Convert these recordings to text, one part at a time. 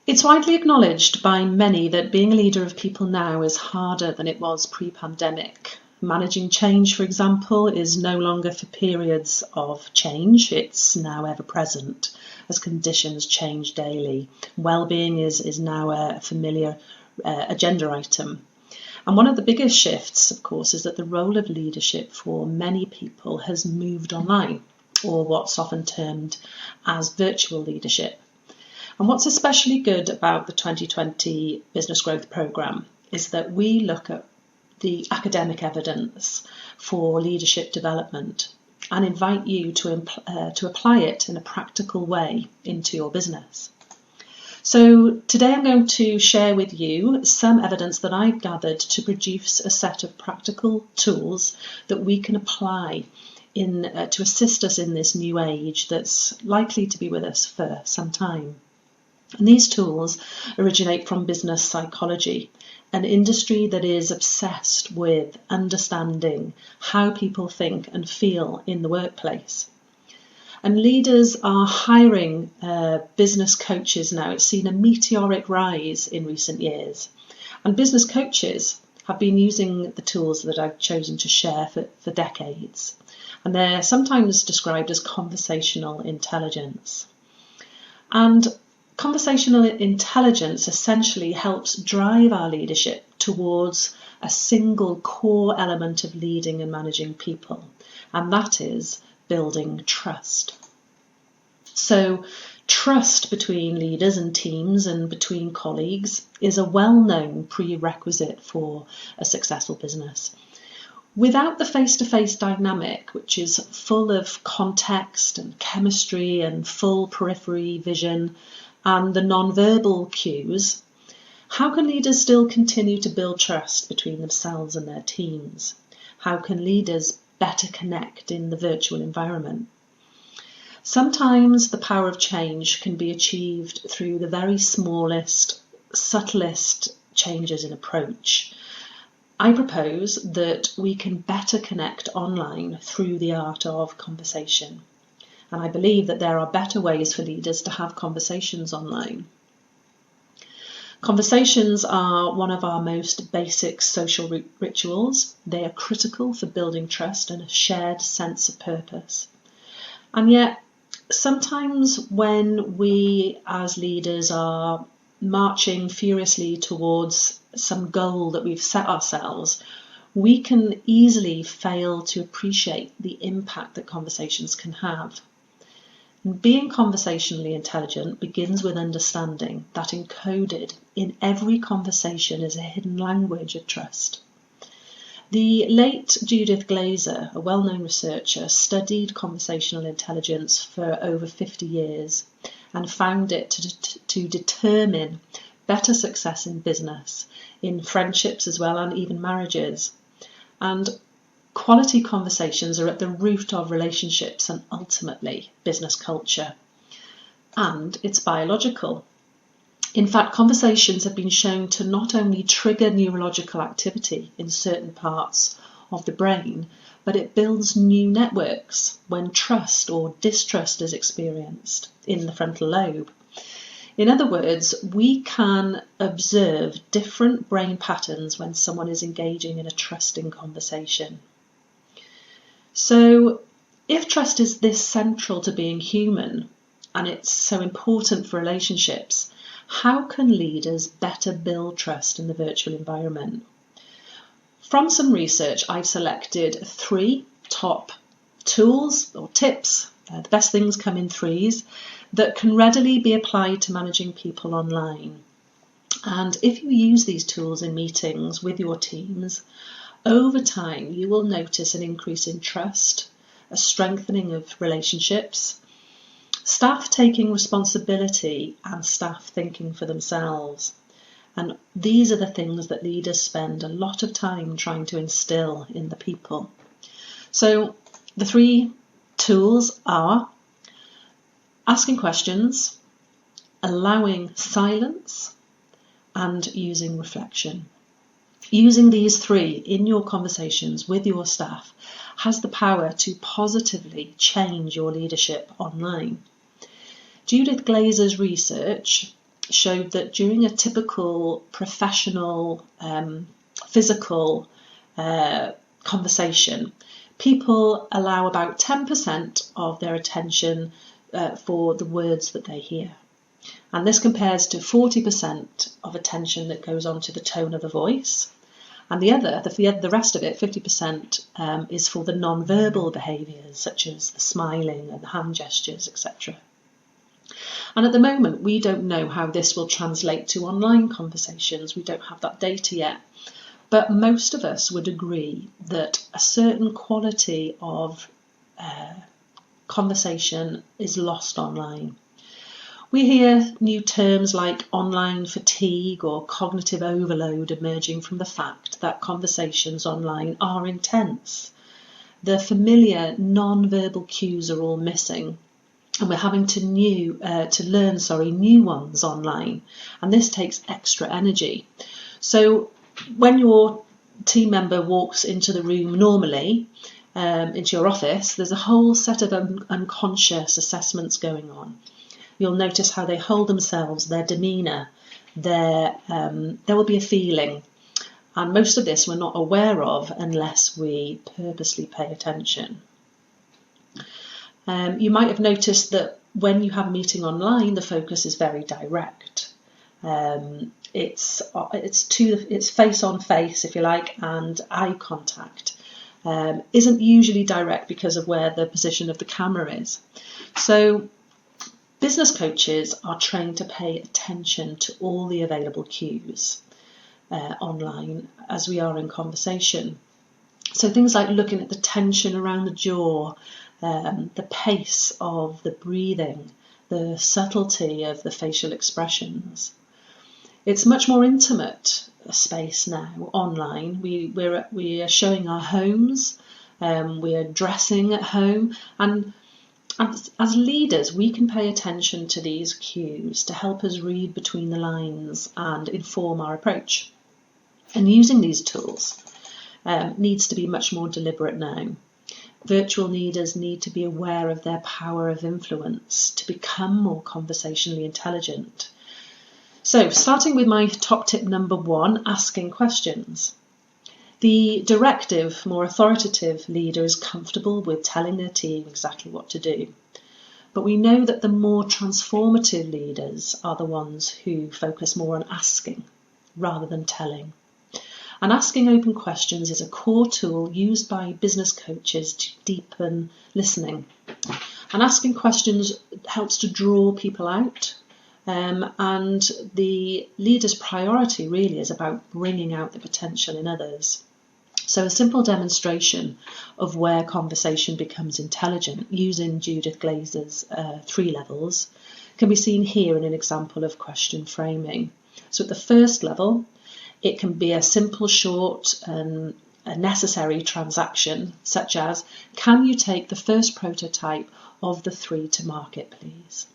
It's widely acknowledged by many that being a leader of people now is harder than it was pre-pandemic. Managing change, for example, is no longer for periods of change. It's now ever present as conditions change daily. Well-being is now a familiar agenda item. And one of the biggest shifts, of course, is that the role of leadership for many people has moved online, or what's often termed as virtual leadership. And what's especially good about the 2020 Business Growth Programme is that we look at the academic evidence for leadership development and invite you to apply it in a practical way into your business. So today I'm going to share with you some evidence that I've gathered to produce a set of practical tools that we can apply to assist us in this new age that's likely to be with us for some time. And these tools originate from business psychology, an industry that is obsessed with understanding how people think and feel in the workplace. And leaders are hiring business coaches now. It's seen a meteoric rise in recent years. And business coaches have been using the tools that I've chosen to share for decades. And they're sometimes described as conversational intelligence. And conversational intelligence essentially helps drive our leadership towards a single core element of leading and managing people, and that is building trust. So trust between leaders and teams and between colleagues is a well-known prerequisite for a successful business. Without the face-to-face dynamic, which is full of context and chemistry and full periphery vision, and the non-verbal cues, how can leaders still continue to build trust between themselves and their teams? How can leaders better connect in the virtual environment? Sometimes the power of change can be achieved through the very smallest, subtlest changes in approach. I propose that we can better connect online through the art of conversation. And I believe that there are better ways for leaders to have conversations online. Conversations are one of our most basic social rituals. They are critical for building trust and a shared sense of purpose. And yet, sometimes when we as leaders are marching furiously towards some goal that we've set ourselves, we can easily fail to appreciate the impact that conversations can have. Being conversationally intelligent begins with understanding that encoded in every conversation is a hidden language of trust. The late Judith Glaser, a well-known researcher, studied conversational intelligence for over 50 years and found it to determine better success in business, in friendships as well, and even marriages. And quality conversations are at the root of relationships and ultimately business culture. And it's biological. In fact, conversations have been shown to not only trigger neurological activity in certain parts of the brain, but it builds new networks when trust or distrust is experienced in the frontal lobe. In other words, we can observe different brain patterns when someone is engaging in a trusting conversation. So if trust is this central to being human, and it's so important for relationships, how can leaders better build trust in the virtual environment? From some research, I've selected 3 top tools or tips, the best things come in threes, that can readily be applied to managing people online. And if you use these tools in meetings with your teams, over time you will notice an increase in trust, a strengthening of relationships, staff taking responsibility and staff thinking for themselves. And these are the things that leaders spend a lot of time trying to instill in the people. So the 3 tools are asking questions, allowing silence, and using reflection. Using these 3 in your conversations with your staff has the power to positively change your leadership online. Judith Glaser's research showed that during a typical professional physical conversation, people allow about 10% of their attention for the words that they hear. And this compares to 40% of attention that goes on to the tone of the voice. And the rest of it, 50%, is for the non-verbal behaviours, such as the smiling and the hand gestures, etc. And at the moment, we don't know how this will translate to online conversations. We don't have that data yet. But most of us would agree that a certain quality of conversation is lost online. We hear new terms like online fatigue or cognitive overload emerging from the fact that conversations online are intense. The familiar non-verbal cues are all missing, and we're having to learn new ones online, and this takes extra energy. So when your team member walks into the room normally, into your office, there's a whole set of unconscious assessments going on. You'll notice how they hold themselves, their demeanour, there will be a feeling. And most of this we're not aware of unless we purposely pay attention. You might have noticed that when you have a meeting online, the focus is very direct. It's face on face, if you like, and eye contact isn't usually direct because of where the position of the camera is. So business coaches are trained to pay attention to all the available cues online as we are in conversation. So things like looking at the tension around the jaw, the pace of the breathing, the subtlety of the facial expressions. It's much more intimate a space now online. We are showing our homes, we are dressing at home, and as leaders, we can pay attention to these cues to help us read between the lines and inform our approach. And using these tools needs to be much more deliberate now. Virtual leaders need to be aware of their power of influence to become more conversationally intelligent. So, starting with my top tip number 1, asking questions. The directive, more authoritative leader is comfortable with telling their team exactly what to do. But we know that the more transformative leaders are the ones who focus more on asking rather than telling. And asking open questions is a core tool used by business coaches to deepen listening. And asking questions helps to draw people out. And the leader's priority really is about bringing out the potential in others. So a simple demonstration of where conversation becomes intelligent using Judith Glaser's 3 levels can be seen here in an example of question framing. So at the first level, it can be a simple, short and a necessary transaction, such as, can you take the first prototype of the 3 to market, please?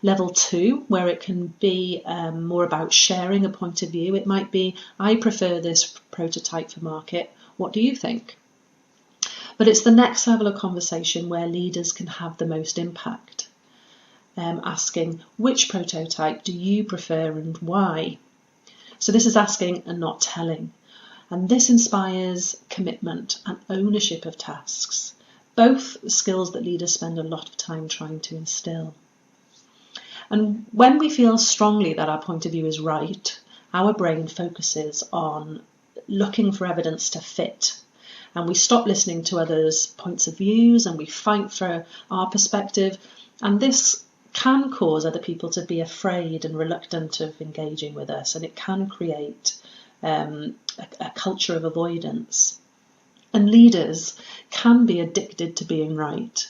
Level 2, where it can be more about sharing a point of view. It might be, I prefer this prototype for market. What do you think? But it's the next level of conversation where leaders can have the most impact. Asking, which prototype do you prefer and why? So this is asking and not telling. And this inspires commitment and ownership of tasks, both skills that leaders spend a lot of time trying to instill. And when we feel strongly that our point of view is right, our brain focuses on looking for evidence to fit. And we stop listening to others' points of views and we fight for our perspective. And this can cause other people to be afraid and reluctant of engaging with us. And it can create a culture of avoidance. And leaders can be addicted to being right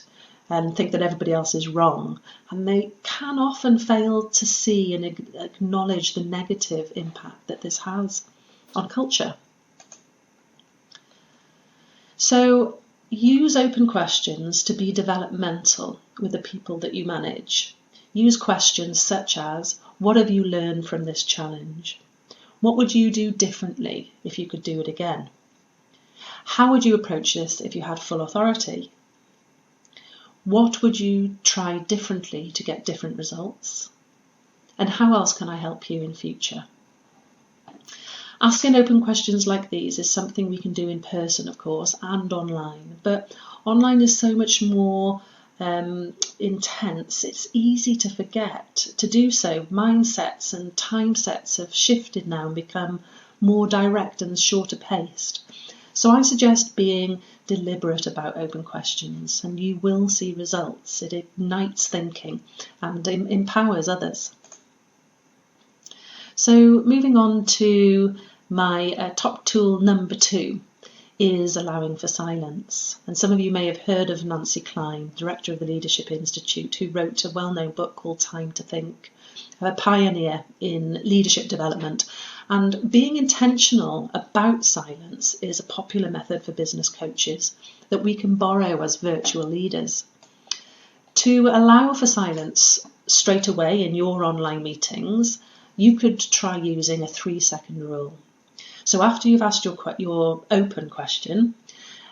and think that everybody else is wrong. And they can often fail to see and acknowledge the negative impact that this has on culture. So use open questions to be developmental with the people that you manage. Use questions such as, what have you learned from this challenge? What would you do differently if you could do it again? How would you approach this if you had full authority? What would you try differently to get different results? And how else can I help you in future? Asking open questions like these is something we can do in person, of course, and online. But online is so much more intense. It's easy to forget to do so. Mindsets and time sets have shifted now and become more direct and shorter paced. So I suggest being deliberate about open questions, and you will see results. It ignites thinking and empowers others. So moving on to my top tool number 2 is allowing for silence. And some of you may have heard of Nancy Klein, director of the Leadership Institute, who wrote a well-known book called Time to Think, a pioneer in leadership development. And being intentional about silence is a popular method for business coaches that we can borrow as virtual leaders. To allow for silence straight away in your online meetings, you could try using a 3-second rule. So after you've asked your open question,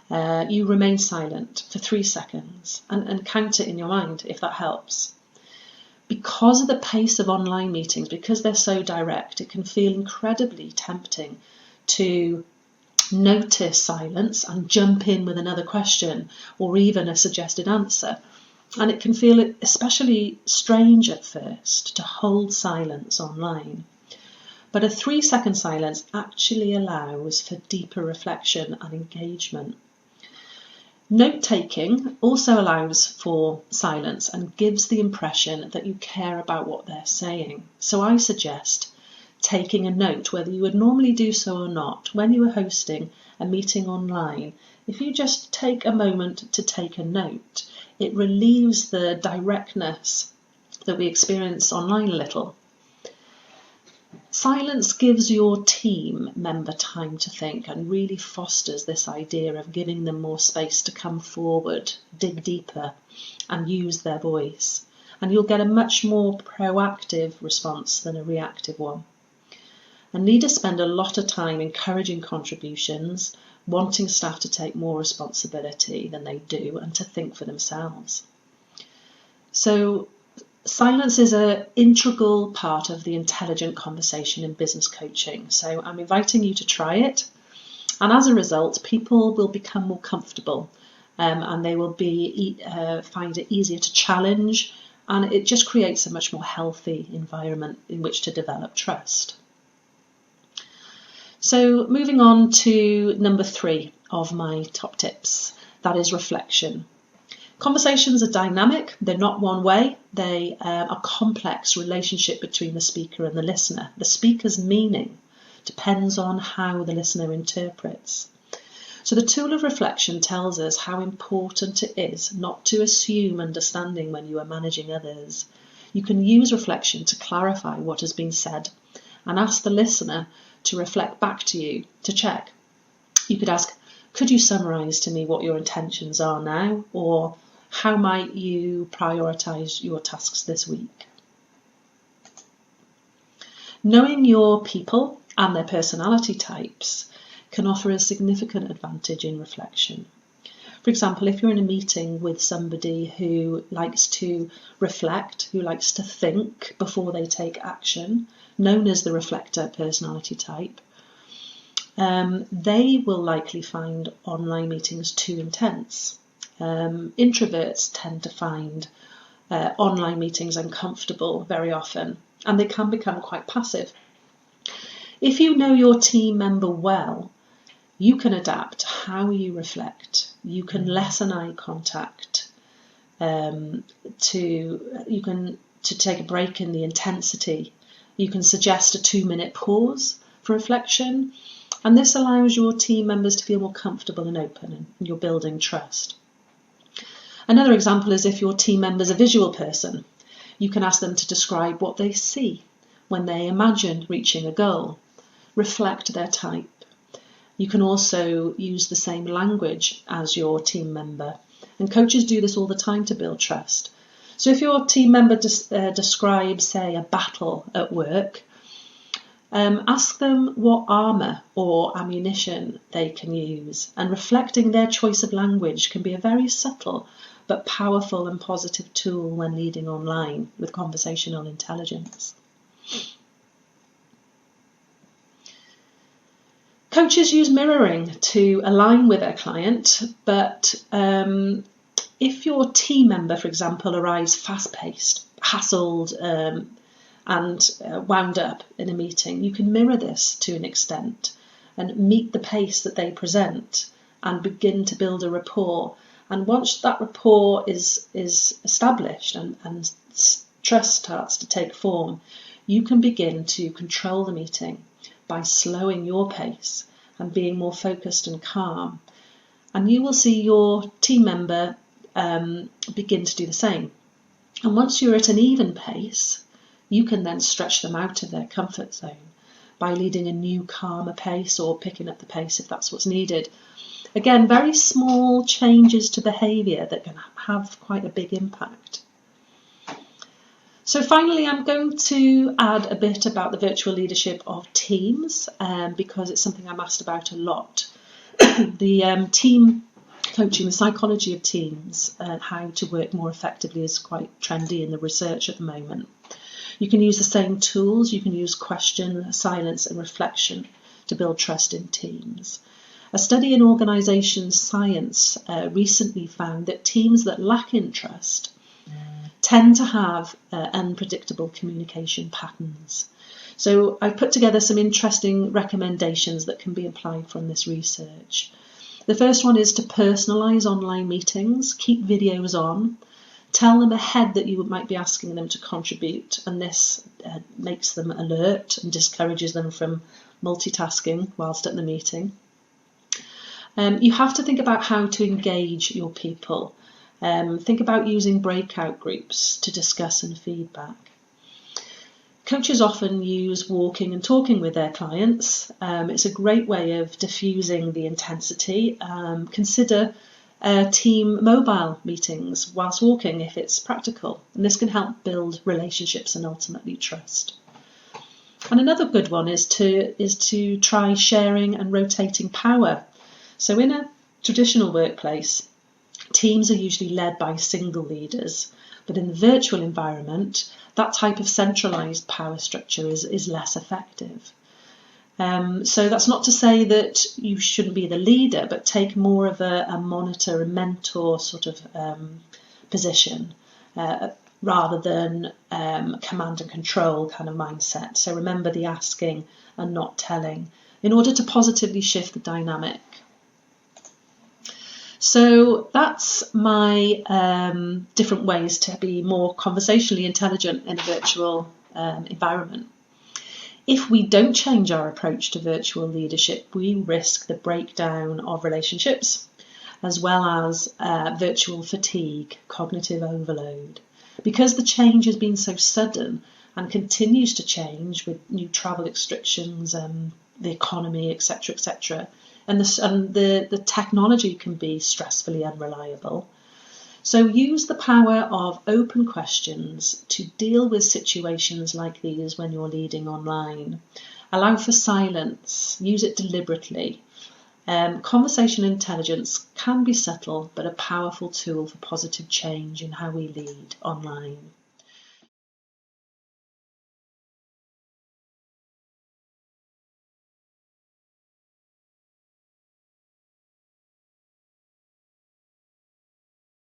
you remain silent for 3 seconds and count it in your mind if that helps. Because of the pace of online meetings, because they're so direct, it can feel incredibly tempting to notice silence and jump in with another question or even a suggested answer. And it can feel especially strange at first to hold silence online. But a 3-second silence actually allows for deeper reflection and engagement. Note-taking also allows for silence and gives the impression that you care about what they're saying. So I suggest taking a note, whether you would normally do so or not, when you are hosting a meeting online. If you just take a moment to take a note, it relieves the directness that we experience online a little. Silence gives your team member time to think and really fosters this idea of giving them more space to come forward, dig deeper and use their voice. And you'll get a much more proactive response than a reactive one. And leaders spend a lot of time encouraging contributions, wanting staff to take more responsibility than they do and to think for themselves. So silence is an integral part of the intelligent conversation in business coaching. So I'm inviting you to try it. And as a result, people will become more comfortable and they will find it easier to challenge. And it just creates a much more healthy environment in which to develop trust. So moving on to number 3 of my top tips, that is reflection. Conversations are dynamic, they're not one way, they are a complex relationship between the speaker and the listener. The speaker's meaning depends on how the listener interprets. So the tool of reflection tells us how important it is not to assume understanding when you are managing others. You can use reflection to clarify what has been said and ask the listener to reflect back to you to check. You could ask, could you summarise to me what your intentions are now? Or how might you prioritise your tasks this week? Knowing your people and their personality types can offer a significant advantage in reflection. For example, if you're in a meeting with somebody who likes to reflect, who likes to think before they take action, known as the reflector personality type, they will likely find online meetings too intense. Introverts tend to find online meetings uncomfortable very often, and they can become quite passive. If you know your team member well, you can adapt how you reflect. You can lessen eye contact. You can take a break in the intensity. You can suggest a 2-minute pause for reflection, and this allows your team members to feel more comfortable and open, and you're building trust. Another example is if your team member's a visual person, you can ask them to describe what they see when they imagine reaching a goal. Reflect their type. You can also use the same language as your team member, and coaches do this all the time to build trust. So if your team member describes, say, a battle at work, ask them what armour or ammunition they can use, and reflecting their choice of language can be a very subtle but powerful and positive tool when leading online with conversational intelligence. Coaches use mirroring to align with their client, but if your team member, for example, arrives fast-paced, hassled, and wound up in a meeting, you can mirror this to an extent and meet the pace that they present and begin to build a rapport. And once that rapport is established and trust starts to take form, you can begin to control the meeting by slowing your pace and being more focused and calm. And you will see your team member begin to do the same. And once you're at an even pace, you can then stretch them out of their comfort zone by leading a new calmer pace or picking up the pace if that's what's needed. Again, very small changes to behaviour that can have quite a big impact. So finally, I'm going to add a bit about the virtual leadership of teams, because it's something I'm asked about a lot. The team coaching, the psychology of teams, how to work more effectively is quite trendy in the research at the moment. You can use the same tools. You can use question, silence and reflection to build trust in teams. A study in organisation science recently found that teams that lack in trust tend to have unpredictable communication patterns. So I've put together some interesting recommendations that can be applied from this research. The first one is to personalise online meetings, keep videos on, tell them ahead that you might be asking them to contribute, and this makes them alert and discourages them from multitasking whilst at the meeting. You have to think about how to engage your people. Think about using breakout groups to discuss and feedback. Coaches often use walking and talking with their clients. It's a great way of diffusing the intensity. Consider team mobile meetings whilst walking if it's practical, and this can help build relationships and ultimately trust. And another good one is to try sharing and rotating power. So in a traditional workplace, teams are usually led by single leaders, but in the virtual environment, that type of centralised power structure is less effective. So that's not to say that you shouldn't be the leader, but take more of a monitor, a mentor sort of position, rather than command and control kind of mindset. So remember the asking and not telling in order to positively shift the dynamic. So that's my different ways to be more conversationally intelligent in a virtual environment. If we don't change our approach to virtual leadership, we risk the breakdown of relationships, as well as virtual fatigue, cognitive overload. Because the change has been so sudden and continues to change with new travel restrictions, the economy, etc., etc., and the technology can be stressfully unreliable. So use the power of open questions to deal with situations like these when you're leading online. Allow for silence, use it deliberately. Conversation intelligence can be subtle, but a powerful tool for positive change in how we lead online.